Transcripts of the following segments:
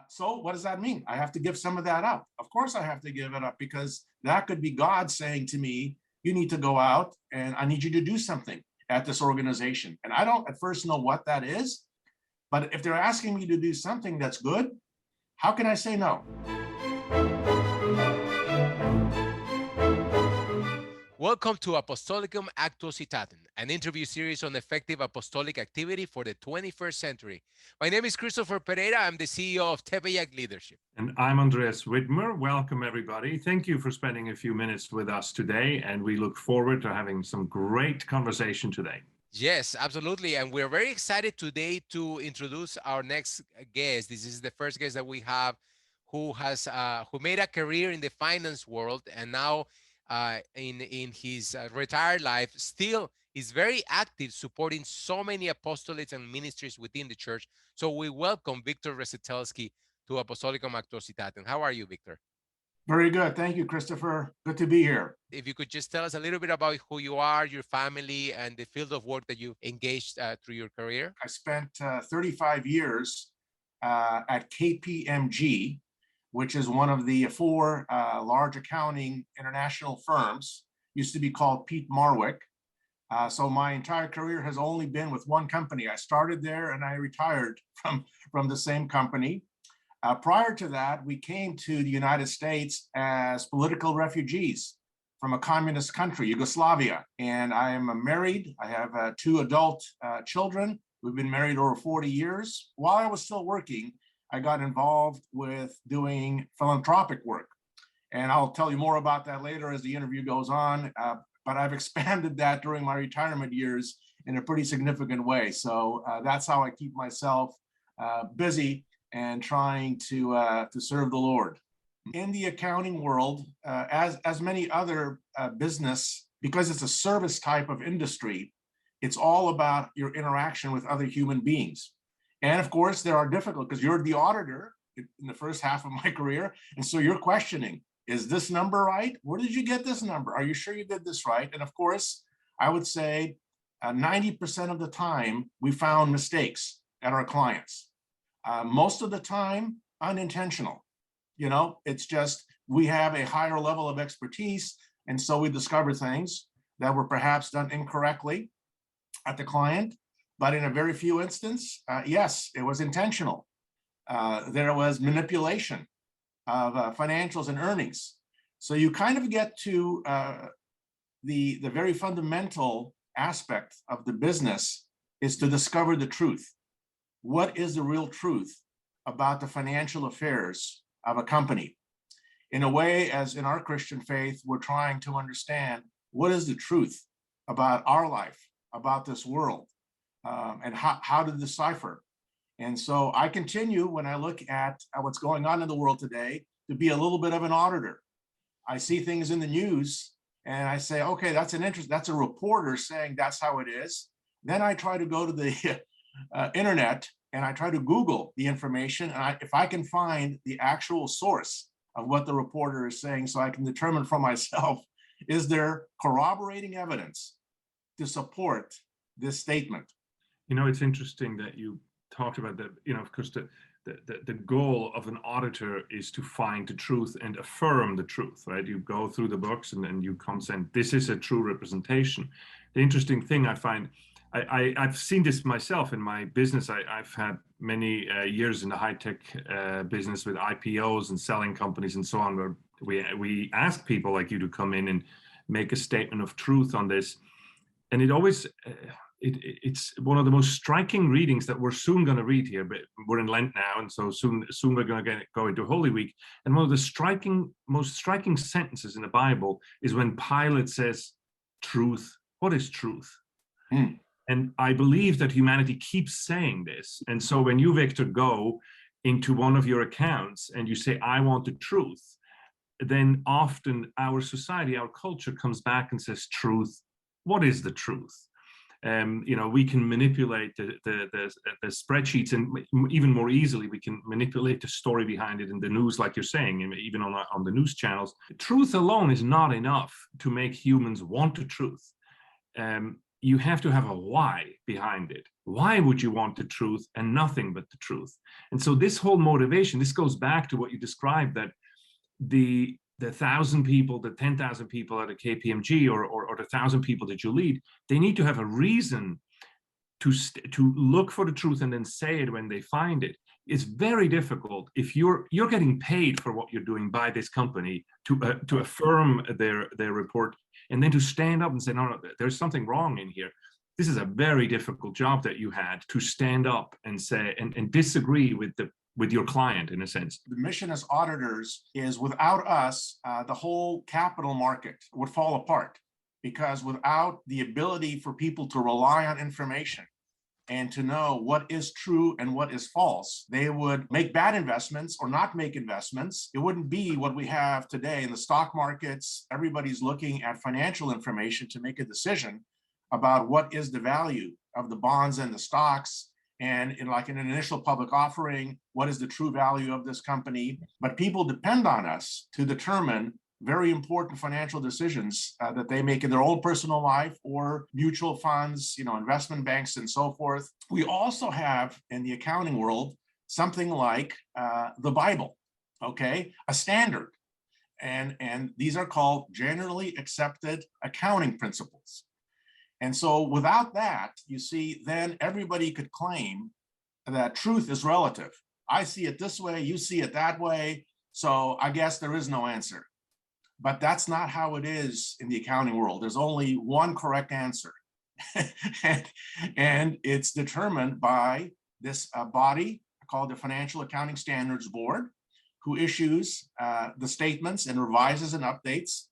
So what does that mean? I have to give some of that up. Of course I have to give it up, because that could be God saying to me, you need to go out and I need you to do something at this organization. And I don't at first know what that is, but if they're asking me to do something that's good, how can I say no? Welcome to Apostolicam Actuositatem, an interview series on effective apostolic activity for the 21st century. My name is Christopher Pereira. I'm the CEO of Tepeyac Leadership. And I'm Andreas Widmer. Welcome, everybody. Thank you for spending a few minutes with us today, and we look forward to having some great conversation today. Yes, absolutely. And we're very excited today to introduce our next guest. This is the first guest that we have who made a career in the finance world, and now in his retired life still is very active, supporting so many apostolates and ministries within the church. So we welcome Viktor Rzeteljski to Apostolicam Actuositatem. How are you, Viktor? Very good. Thank you, Christopher. Good to be here. If you could just tell us a little bit about who you are, your family, and the field of work that you've engaged through your career. I spent 35 years at KPMG, which is one of the four large accounting international firms. Used to be called Pete Marwick. So my entire career has only been with one company. I started there and I retired from the same company. Prior to that, we came to the United States as political refugees from a communist country, Yugoslavia. And I am married. I have two adult children. We've been married over 40 years. While I was still working, I got involved with doing philanthropic work. And I'll tell you more about that later as the interview goes on. But I've expanded that during my retirement years in a pretty significant way. So that's how I keep myself busy and trying to serve the Lord. In the accounting world, as many other business, because it's a service type of industry, it's all about your interaction with other human beings. And of course, there are difficult, because you're the auditor in the first half of my career. And so you're questioning, is this number right? Where did you get this number? Are you sure you did this right? And of course, I would say 90% of the time, we found mistakes at our clients. Most of the time, unintentional. You know, it's just we have a higher level of expertise. And so we discover things that were perhaps done incorrectly at the client. But in a very few instances, yes, it was intentional. There was manipulation of financials and earnings. So you kind of get to the very fundamental aspect of the business is to discover the truth. What is the real truth about the financial affairs of a company? In a way, as in our Christian faith, we're trying to understand what is the truth about our life, about this world, and how to decipher. And so I continue, when I look at what's going on in the world today, to be a little bit of an auditor. I see things in the news and I say, okay, that's a reporter saying that's how it is. Then I try to go to the internet and I try to Google the information. And if I can find the actual source of what the reporter is saying, so I can determine for myself, is there corroborating evidence to support this statement? You know, it's interesting that you talked about that, you know, of course, the goal of an auditor is to find the truth and affirm the truth, right? You go through the books and then you come saying, this is a true representation. The interesting thing I find, I've seen this myself in my business. I've had many years in the high-tech business with IPOs and selling companies and so on, where we ask people like you to come in and make a statement of truth on this. And it always, it's one of the most striking readings that we're soon going to read here, but we're in Lent now, and so soon we're going to go into Holy Week. And one of the most striking sentences in the Bible is when Pilate says, truth, what is truth? Mm. And I believe that humanity keeps saying this. And so when you, Viktor, go into one of your accounts and you say, I want the truth, then often our society, our culture comes back and says, truth, what is the truth? You know, we can manipulate the spreadsheets, and even more easily, we can manipulate the story behind it in the news, like you're saying, even on the news channels. Truth alone is not enough to make humans want the truth. You have to have a why behind it. Why would you want the truth and nothing but the truth? And so this whole motivation, this goes back to what you described, that the 1,000 people, the 10,000 people at a KPMG, or the 1,000 people that you lead, they need to have a reason to look for the truth and then say it when they find it. It's very difficult if you're getting paid for what you're doing by this company to affirm their report, and then to stand up and say, no, there's something wrong in here. This is a very difficult job that you had, to stand up and say and disagree with your client, in a sense. The mission as auditors is, without us, the whole capital market would fall apart, because without the ability for people to rely on information and to know what is true and what is false, they would make bad investments or not make investments. It wouldn't be what we have today in the stock markets. Everybody's looking at financial information to make a decision about what is the value of the bonds and the stocks, and in an initial public offering, what is the true value of this company. But people depend on us to determine very important financial decisions that they make in their own personal life, or mutual funds, investment banks and so forth. We also have in the accounting world something like the Bible, okay, a standard. And these are called generally accepted accounting principles. And so without that, you see, then everybody could claim that truth is relative. I see it this way, you see it that way, so I guess there is no answer. But that's not how it is in the accounting world. There's only one correct answer. and it's determined by this body called the Financial Accounting Standards Board, who issues the statements and revises and updates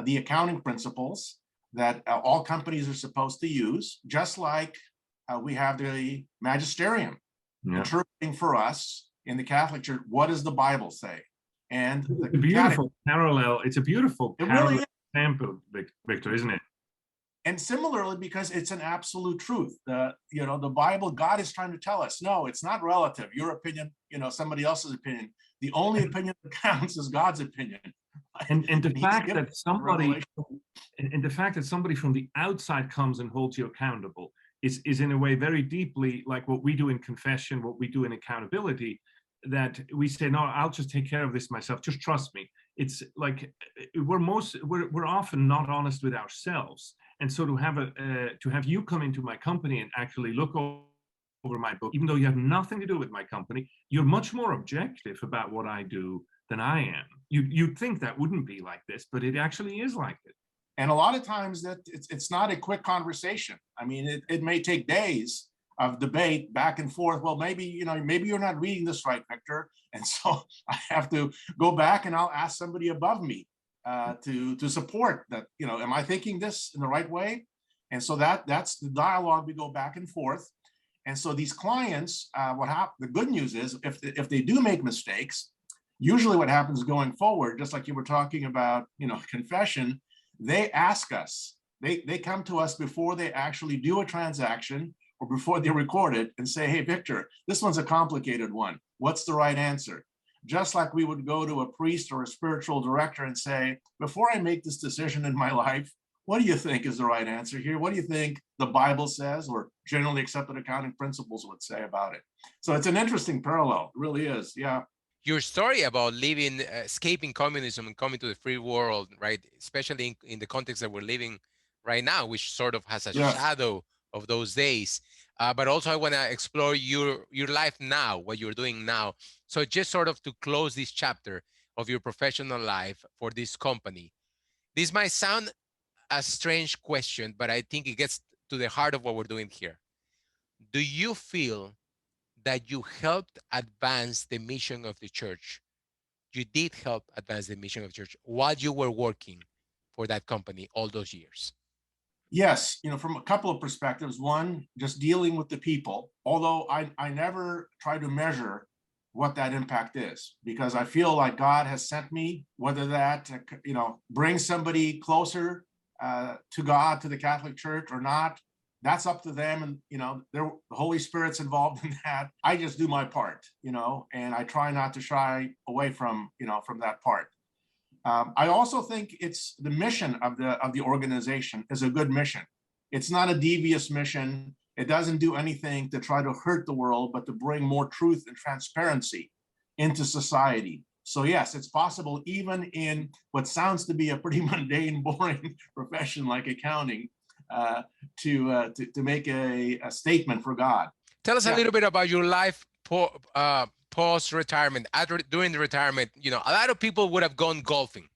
the accounting principles that all companies are supposed to use, just like we have the magisterium interpreting for us in the Catholic Church, what does the Bible say? And it's a beautiful parallel. It's a beautiful parallel example, Victor, isn't it? And similarly, because it's an absolute truth. The Bible, God is trying to tell us, no, it's not relative. Your opinion, somebody else's opinion. The only opinion that counts is God's opinion. And the fact that somebody from the outside comes and holds you accountable is in a way very deeply like what we do in confession, what we do in accountability, that we say, no, I'll just take care of this myself. Just trust me. It's like we're often not honest with ourselves. And so to have you come into my company and actually look over my book, even though you have nothing to do with my company, you're much more objective about what I do than I am. You'd think that wouldn't be like this, but it actually is like it. And a lot of times that it's not a quick conversation. I mean, it may take days of debate back and forth. Well, maybe you're not reading this right, Victor. And so I have to go back and I'll ask somebody above me to support that, am I thinking this in the right way? And so that's the dialogue. We go back and forth. And so these clients, the good news is if they do make mistakes, usually what happens going forward, just like you were talking about, confession, they ask us, they come to us before they actually do a transaction or before they record it and say, hey, Victor, this one's a complicated one. What's the right answer? Just like we would go to a priest or a spiritual director and say, before I make this decision in my life, what do you think is the right answer here? What do you think the Bible says, or generally accepted accounting principles would say about it? So it's an interesting parallel. It really is. Yeah. Your story about escaping communism and coming to the free world, right? Especially in the context that we're living right now, which sort of has a shadow of those days. But also I want to explore your life now, what you're doing now. So just sort of to close this chapter of your professional life for this company. This might sound a strange question, but I think it gets to the heart of what we're doing here. Do you feel that you helped advance the mission of the church? You did help advance the mission of the church while you were working for that company all those years? Yes, from a couple of perspectives. One, just dealing with the people, although I never try to measure what that impact is, because I feel like God has sent me, whether that, brings somebody closer to God, to the Catholic Church or not, that's up to them. And, the Holy Spirit's involved in that. I just do my part, and I try not to shy away from that part. I also think it's the mission of the organization is a good mission. It's not a devious mission. It doesn't do anything to try to hurt the world, but to bring more truth and transparency into society. So yes, it's possible even in what sounds to be a pretty mundane, boring profession like accounting, to make a statement for God. Tell us a little bit about your life post-retirement. During the retirement, you know, a lot of people would have gone golfing.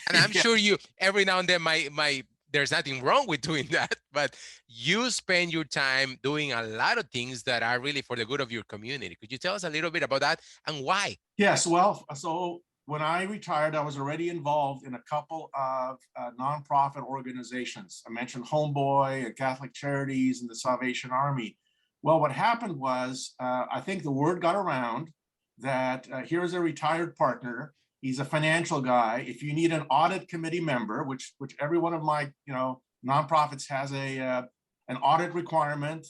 And I'm sure you, every now and then, there's nothing wrong with doing that, but you spend your time doing a lot of things that are really for the good of your community. Could you tell us a little bit about that and why? Yes, well, so when I retired, I was already involved in a couple of nonprofit organizations. I mentioned Homeboy and Catholic Charities and the Salvation Army. Well, what happened was, I think the word got around that here's a retired partner. He's a financial guy. If you need an audit committee member, which every one of my nonprofits has an audit requirement,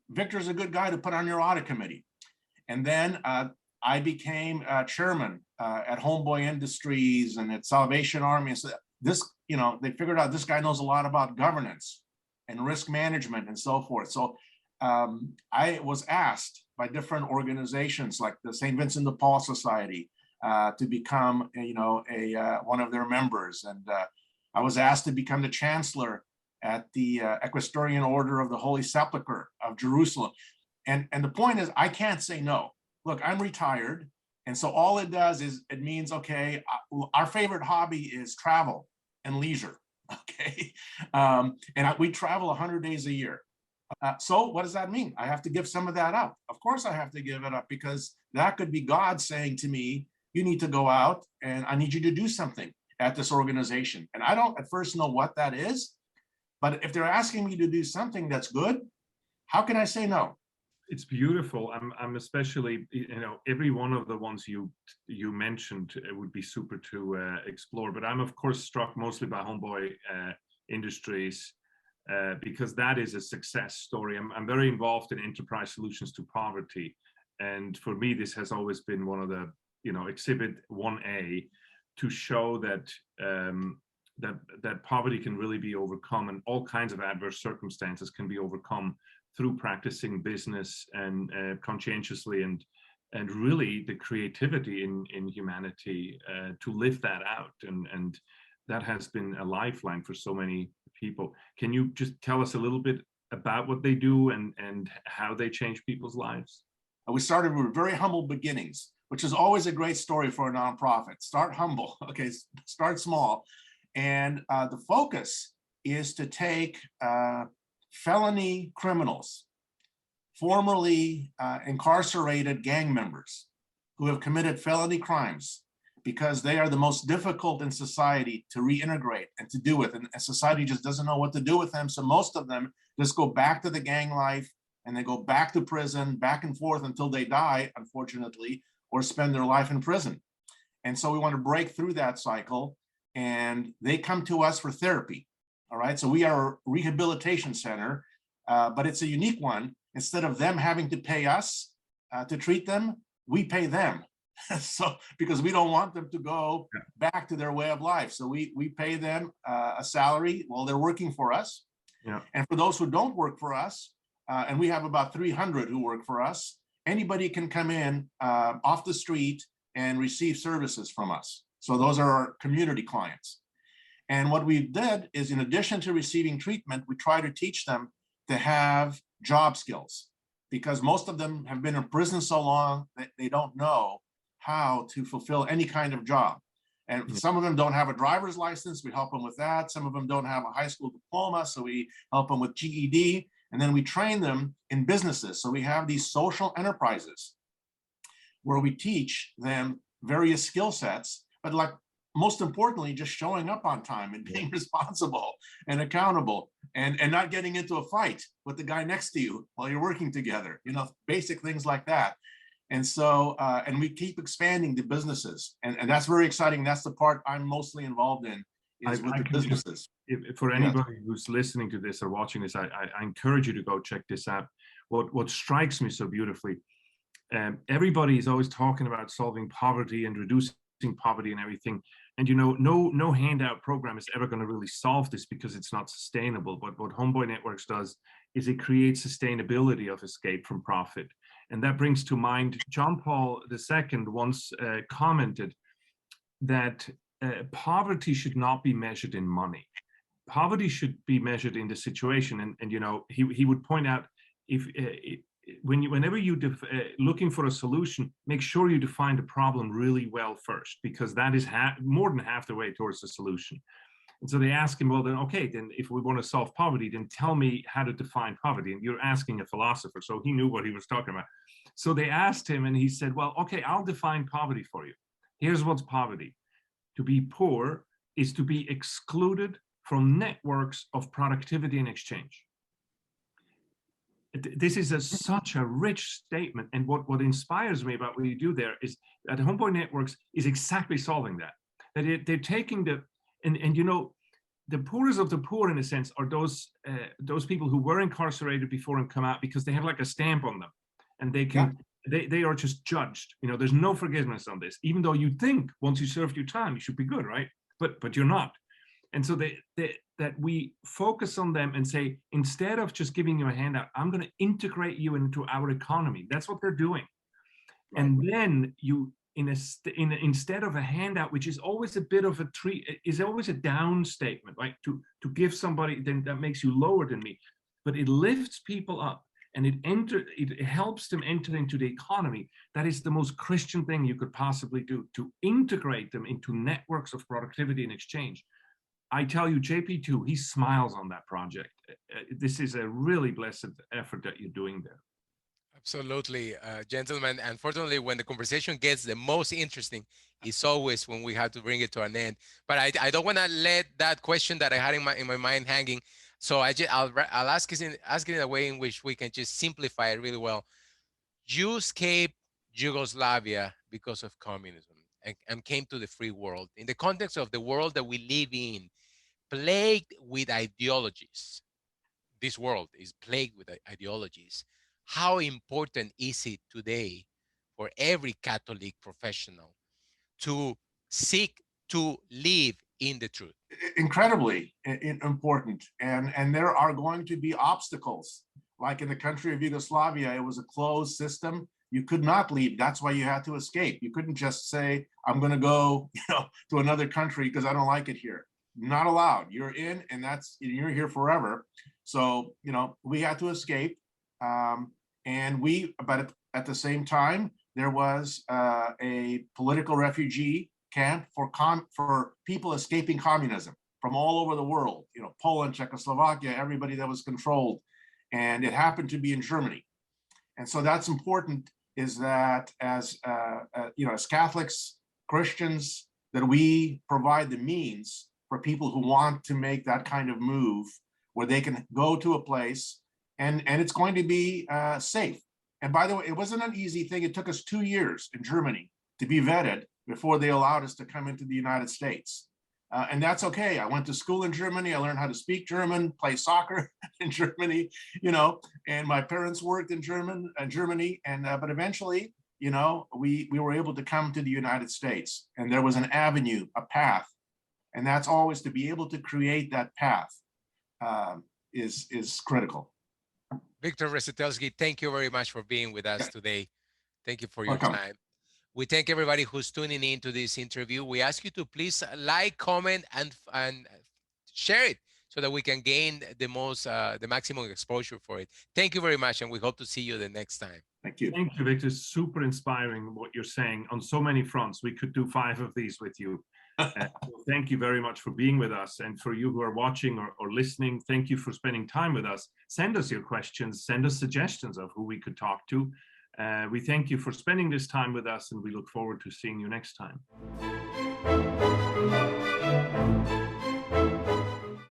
Victor's a good guy to put on your audit committee. And then I became chairman at Homeboy Industries and at Salvation Army. So this, they figured out this guy knows a lot about governance and risk management and so forth. So I was asked by different organizations like the St. Vincent de Paul Society to become, one of their members. And I was asked to become the chancellor at the Equestrian Order of the Holy Sepulchre of Jerusalem. And the point is, I can't say no. Look, I'm retired. And so all it does is it means, okay, our favorite hobby is travel and leisure. Okay. We travel 100 days a year. So what does that mean? I have to give some of that up. Of course I have to give it up, because that could be God saying to me, you need to go out and I need you to do something at this organization. And I don't at first know what that is, but if they're asking me to do something that's good, how can I say no? It's beautiful. I'm especially, every one of the ones you mentioned, it would be super to explore, but I'm of course struck mostly by Homeboy Industries, because that is a success story. I'm very involved in enterprise solutions to poverty. And for me, this has always been one of the, exhibit 1A to show that that poverty can really be overcome, and all kinds of adverse circumstances can be overcome through practicing business and conscientiously, and really the creativity in humanity to live that out. And that has been a lifeline for so many people. Can you just tell us a little bit about what they do and how they change people's lives? We started with very humble beginnings, which is always a great story for a nonprofit. Start humble, okay, start small. And the focus is to take felony criminals, formerly incarcerated gang members who have committed felony crimes, because they are the most difficult in society to reintegrate and to do with. And society just doesn't know what to do with them. So most of them just go back to the gang life, and they go back to prison, back and forth until they die, unfortunately, or spend their life in prison. And so we want to break through that cycle, and they come to us for therapy. All right, so we are a rehabilitation center, but it's a unique one. Instead of them having to pay us to treat them, we pay them. So because we don't want them to go back to their way of life. So we pay them a salary while they're working for us. Yeah. And for those who don't work for us, and we have about 300 who work for us, anybody can come in off the street and receive services from us. So those are our community clients. And what we did is, in addition to receiving treatment, we try to teach them to have job skills, because most of them have been in prison so long that they don't know how to fulfill any kind of job. And some of them don't have a driver's license. We help them with that. Some of them don't have a high school diploma, so we help them with GED. And then we train them in businesses. So we have these social enterprises where we teach them various skill sets, but like most importantly, just showing up on time and being responsible and accountable, and not getting into a fight with the guy next to you while you're working together, basic things like that. And so, and we keep expanding the businesses, and that's very exciting. That's the part I'm mostly involved in, is with the businesses. For anybody who's listening to this or watching this, I encourage you to go check this out. What strikes me so beautifully, everybody is always talking about solving poverty and reducing poverty and everything. And no handout program is ever going to really solve this, because it's not sustainable. But what Homeboy Networks does is it creates sustainability of escape from profit. And that brings to mind John Paul II once commented that poverty should not be measured in money. Poverty should be measured in the situation. And you know, he would point out, whenever you looking for a solution, make sure you define the problem really well first, because that is more than half the way towards the solution. And so they ask him, well, then, okay, then if we want to solve poverty, then tell me how to define poverty. And you're asking a philosopher, so he knew what he was talking about. So they asked him, and he said, well, okay, I'll define poverty for you. Here's what's poverty. To be poor is to be excluded from networks of productivity and exchange. This is such a rich statement. And what inspires me about what you do there is that Homeboy Networks is exactly solving that. That they're taking and you know, the poorest of the poor, in a sense, are those people who were incarcerated before and come out because they have like a stamp on them, and they can they are just judged. You know, there's no forgiveness on this, even though you think once you served your time you should be good, right? But you're not. And so that we focus on them and say, instead of just giving you a handout, I'm going to integrate you into our economy. That's what they're doing. Right. And then you, instead of a handout, which is always a bit of a is always a down statement, right? To give somebody, then that makes you lower than me, but it lifts people up and it helps them enter into the economy. That is the most Christian thing you could possibly do, to integrate them into networks of productivity and exchange. I tell you, JP2, he smiles on that project. This is a really blessed effort that you're doing there. Absolutely, gentlemen. Unfortunately, when the conversation gets the most interesting, it's always when we have to bring it to an end. But I don't want to let that question that I had in my mind hanging. So I'll ask it in a way in which we can just simplify it really well. You escaped Yugoslavia because of communism and came to the free world. In the context of the world that we live in, plagued with ideologies. This world is plagued with ideologies. How important is it today for every Catholic professional to seek to live in the truth? Incredibly important. And there are going to be obstacles. Like in the country of Yugoslavia, it was a closed system. You could not leave. That's why you had to escape. You couldn't just say, I'm going to go, to another country because I don't like it here. Not allowed. You're in, and you're here forever. So, we had to escape. But at the same time, there was a political refugee camp for people escaping communism from all over the world. Poland, Czechoslovakia, everybody that was controlled, and it happened to be in Germany. And so that's important. Is that as Catholics, Christians, that we provide the means for people who want to make that kind of move, where they can go to a place and it's going to be safe. And by the way, it wasn't an easy thing. It took us 2 years in Germany to be vetted before they allowed us to come into the United States. And that's okay. I went to school in Germany. I learned how to speak German, play soccer in Germany, and my parents worked in Germany. And but eventually, we were able to come to the United States, and there was an avenue, a path. And that's always, to be able to create that path is critical. Viktor Rzeteljski, thank you very much for being with us today. Thank you for your time. We thank everybody who's tuning in to this interview. We ask you to please like, comment, and share it so that we can gain the maximum exposure for it. Thank you very much, and we hope to see you the next time. Thank you. Thank you, Victor. Super inspiring what you're saying on so many fronts. We could do 5 of these with you. Thank you very much for being with us. And for you who are watching or listening, thank you for spending time with us. Send us your questions, send us suggestions of who we could talk to. We thank you for spending this time with us, and we look forward to seeing you next time.